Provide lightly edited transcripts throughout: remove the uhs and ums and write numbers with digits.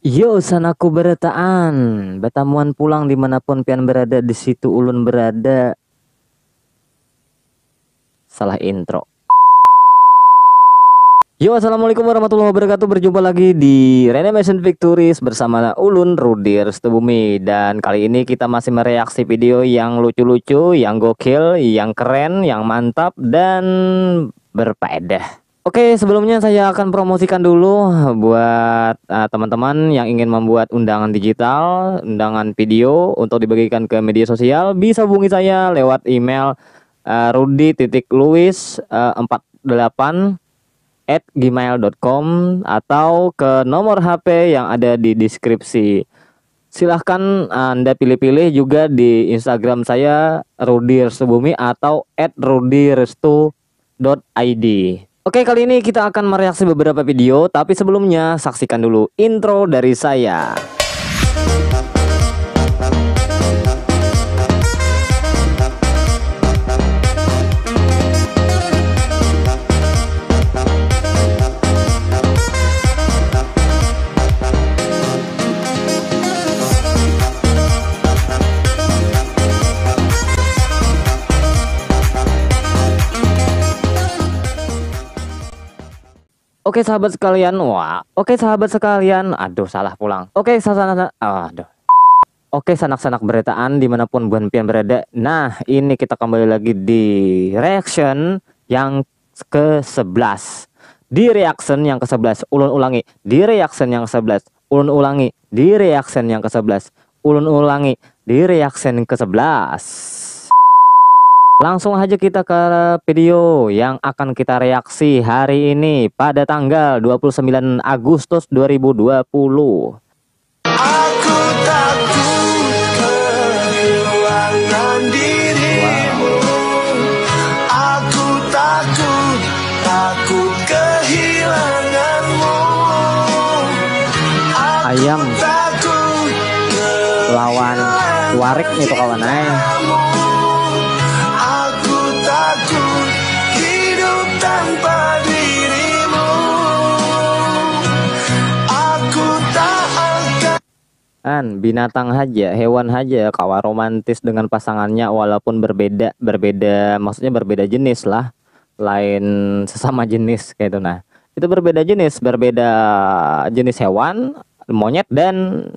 Yo, sanaku beretaan, betamuan pulang dimanapun pian berada, di situ ulun berada. Salah intro. Yo, assalamualaikum warahmatullahi wabarakatuh. Berjumpa lagi di Renovation Victories bersama ulun Rudir Setubumi. Dan kali ini kita masih mereaksi video yang lucu-lucu, yang gokil, yang keren, yang mantap, dan berfaedah. Oke, sebelumnya saya akan promosikan dulu buat teman-teman yang ingin membuat undangan digital, undangan video untuk dibagikan ke media sosial, bisa hubungi saya lewat email rudi.luis48@gmail.com atau ke nomor HP yang ada di deskripsi. Silahkan Anda pilih-pilih juga di Instagram saya Rudir Setubumi atau @rudirestu.id. Oke, kali ini kita akan mereaksi beberapa video, tapi sebelumnya saksikan dulu intro dari saya. Oke sahabat sekalian, aduh salah pulang. Oke sanak-sanak beretaan dimanapun buan pian berada. Nah, ini kita kembali lagi di reaction yang ke-11. Di reaction yang ke-11, ulun ulangi. Di reaction yang ke-11, ulun ulangi. Di reaction yang ke-11, ulun ulangi. Di reaction ke-11. Langsung aja kita ke video yang akan kita reaksi hari ini pada tanggal 29 Agustus 2020. Aku takut kehilangan dirimu. Aku takut kehilanganmu. Ayam lawan warik nih tuh kawan ay. Aku takut hidup tanpa dirimu. Aku tak akan binatang aja, hewan aja kawa romantis dengan pasangannya walaupun berbeda maksudnya berbeda jenis lah, lain sesama jenis kayak itu. Nah, itu berbeda jenis hewan, monyet dan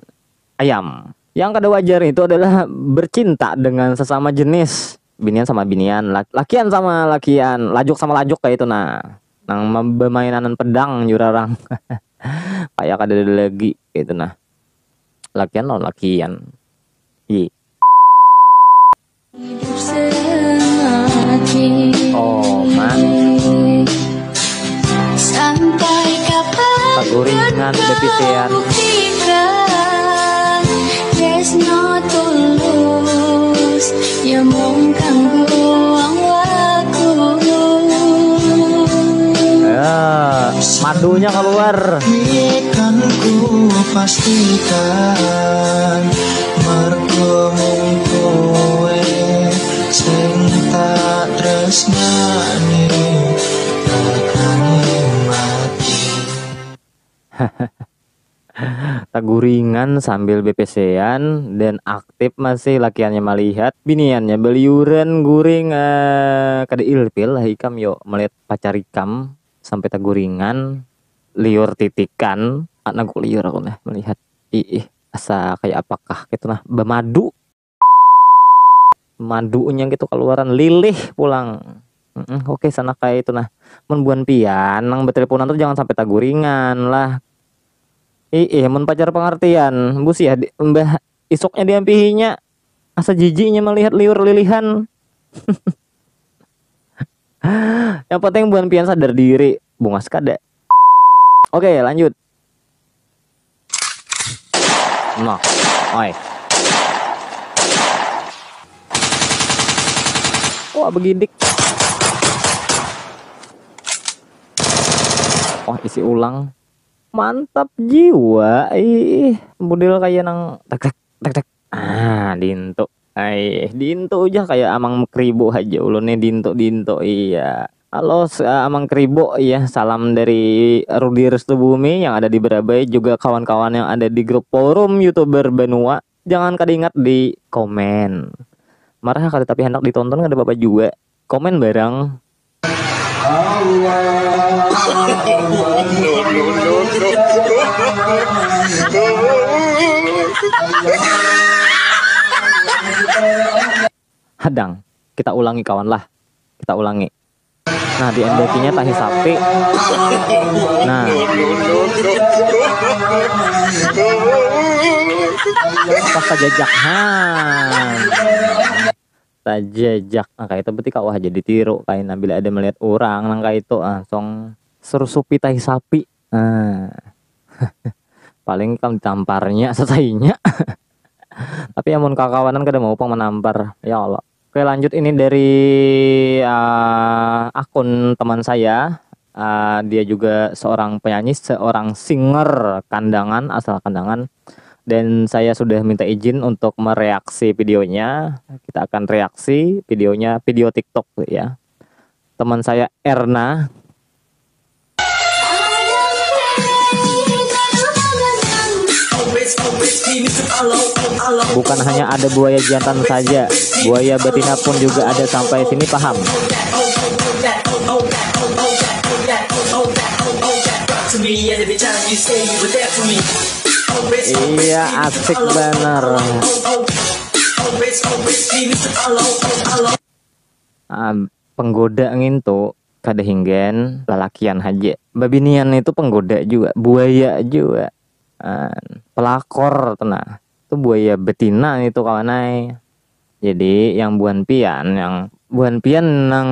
ayam. Yang kada wajar itu adalah bercinta dengan sesama jenis, binian sama binian, lakian sama lakian, lajuk sama lajuk kayak itu. Nah, nang bermainan pedang jurarang kayak kada ada lagi gitu. Nah, lakian lawan lakian. Oh man, sampai kapan paguringan bepisian. There's no tulus ya mong kangguang waku. Madunya keluar. kan ku pastikan mergo mung kowe sing tak tresnani takane mati. Taguringan sambil BPC-an dan aktif masih lakiannya melihat biniannya beliuran guring kada ilpil lah ikam yo melihat pacar ikam sampai taguringan liur titikan anak liur aku nah melihat asa kayak apakah gitu nah bermadu madunya gitu keluaran lilih pulang. Oke sana kayak itu nah membuan pian nang beteleponan tuh jangan sampai taguringan lah. Mun pacar pengertian bus ya mbah isoknya diampihinya asa jijinya melihat liur lilihan. Yang penting buan pian sadar diri bungas kada. Oke lanjut. Nah, oi. Wah begidik. Wah isi ulang. Mantap jiwa. Budil kayak nang tek tek. Dinto. Dinto aja kayak amang kribo aja ulunnya dinto iya. Halo Amang Kribo ya, salam dari Rudi Restubumi yang ada di Berabai, juga kawan-kawan yang ada di grup forum YouTuber Benua. Jangan kada ingat di komen. Marah kada tapi hendak ditonton kada apa-apa juga. Komen bareng. Hadang, kita ulangi kawan lah. Kita ulangi. Nah, di MDQ-nya tahi sapi. Nah. Pas tajajak. Tajajak. Nah, kayak itu berarti kau aja ditiru kayak bila ada melihat orang nang kayak itu langsung serusupi tahi sapi. Nah. Paling kamu ditamparnya selesainya. Tapi amun kakawanan kada mau pang menampar. Ya Allah. Oke, lanjut ini dari akun teman saya. Dia juga seorang penyanyi, seorang singer kandangan, asal kandangan. Dan saya sudah minta izin untuk mereaksi videonya. Kita akan reaksi videonya, video TikTok ya. Teman saya Erna. Bukan hanya ada buaya jantan saja, buaya betina pun juga ada, sampai sini paham? Iya, asik bener. Penggoda ngintu kada hinggen lalakian haja. Babinian itu penggoda juga, buaya juga. Pelakor tenang. Itu buaya betina itu kawanai. Jadi yang buan pian yang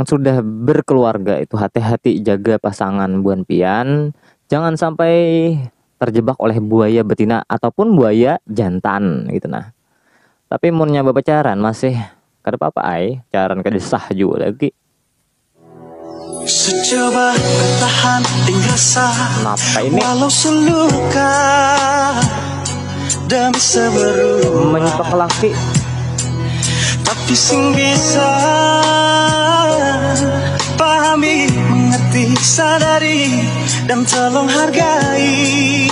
sudah berkeluarga itu hati-hati jaga pasangan buan pian, jangan sampai terjebak oleh buaya betina ataupun buaya jantan gitu nah. Tapi mun nyoba pacaran masih kada apa-apa pacaran kada sah juga lagi. Secoba bertahan hingga sah. Kenapa ini? Walau seluka demi seberu menyipak laki. Tapi sing bisa pahami, mengerti, sadari dan tolong hargai.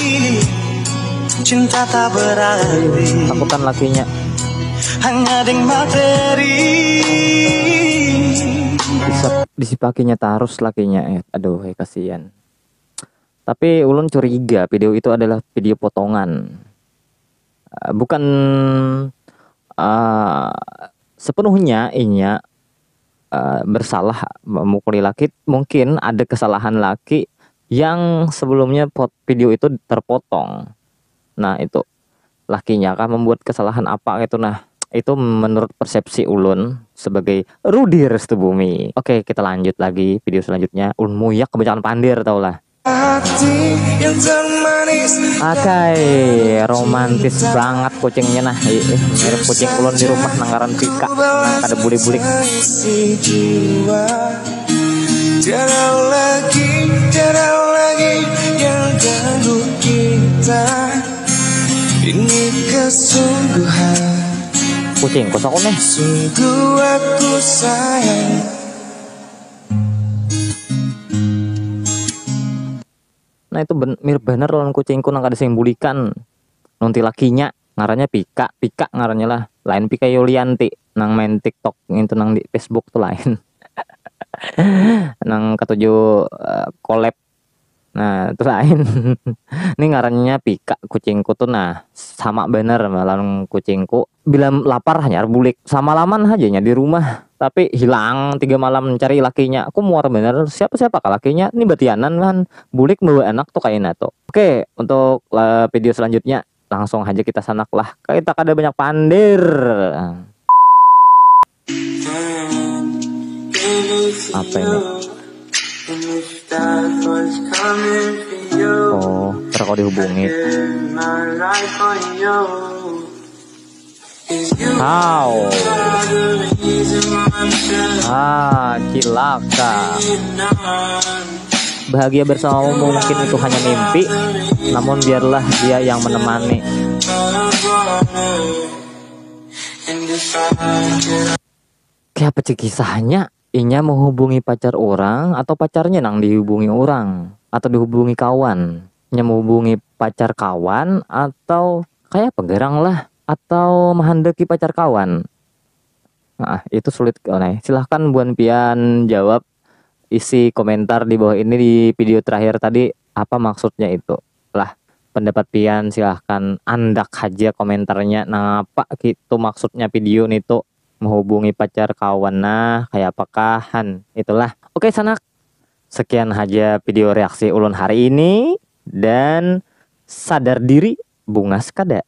Cinta tak berarti Takutan lakinya hanya dengan materi. bisa disipakinya tarus lakinya aduh kasihan. Tapi ulun curiga video itu adalah video potongan, bukan sepenuhnya inya bersalah memukuli laki. Mungkin ada kesalahan laki yang sebelumnya video itu terpotong. Nah itu lakinya kah membuat kesalahan apa gitu. Nah itu menurut persepsi ulun sebagai Rudi Restubumi. Oke, kita lanjut lagi video selanjutnya. Ulun muyak kebanyakan pandir tau lah. Hati yang termanis. Akai romantis banget kucingnya nah. Mirip kucing ulun di rumah nanggaran pika. Nah, ada bulik-bulik. Tiada lagi yang ganggu kita. Ini kesungguhan. Kucing kosong nih. Sungguh aku sayang. Nah itu mirip bener lawan kucingku nang kada sing bulikan. Nunti lakinya ngarannya Pika ngarannya lah. Lain Pika Yulianti nang main TikTok itu nang di Facebook tuh lain. Nang ketujuh collab. Nah itu lain. Ini ngarannya Pika kucingku tuh. Nah sama bener lawan kucingku. Bila lapar hanya bulik sama laman hajanya di rumah. Tapi hilang 3 malam cari lakinya. Aku muar bener siapa kah lakinya. Ini batianan kan. Bulik bawa anak tuh kayaknya tuh. Oke, untuk video selanjutnya langsung aja kita sanak lah. Kita kada banyak pandir. Apa ini? Oh, terkau dihubungi. How? Cilaka. Bahagia bersamamu mungkin itu hanya mimpi, namun biarlah dia yang menemani. Kayak apa sih kisahnya? inya menghubungi pacar orang atau pacarnya nang dihubungi orang atau dihubungi kawan, nya menghubungi pacar kawan atau kayak pegerang lah atau menghendaki pacar kawan. Nah, itu sulit nih. Silahkan buan pian jawab isi komentar di bawah ini di video terakhir tadi apa maksudnya itu. Lah, pendapat pian silahkan andak aja komentarnya. Nah, apa gitu maksudnya video nih tuh menghubungi pacar kawan nah kayak apakahan itulah. Oke sanak, sekian aja video reaksi ulun hari ini dan sadar diri bunga sekada.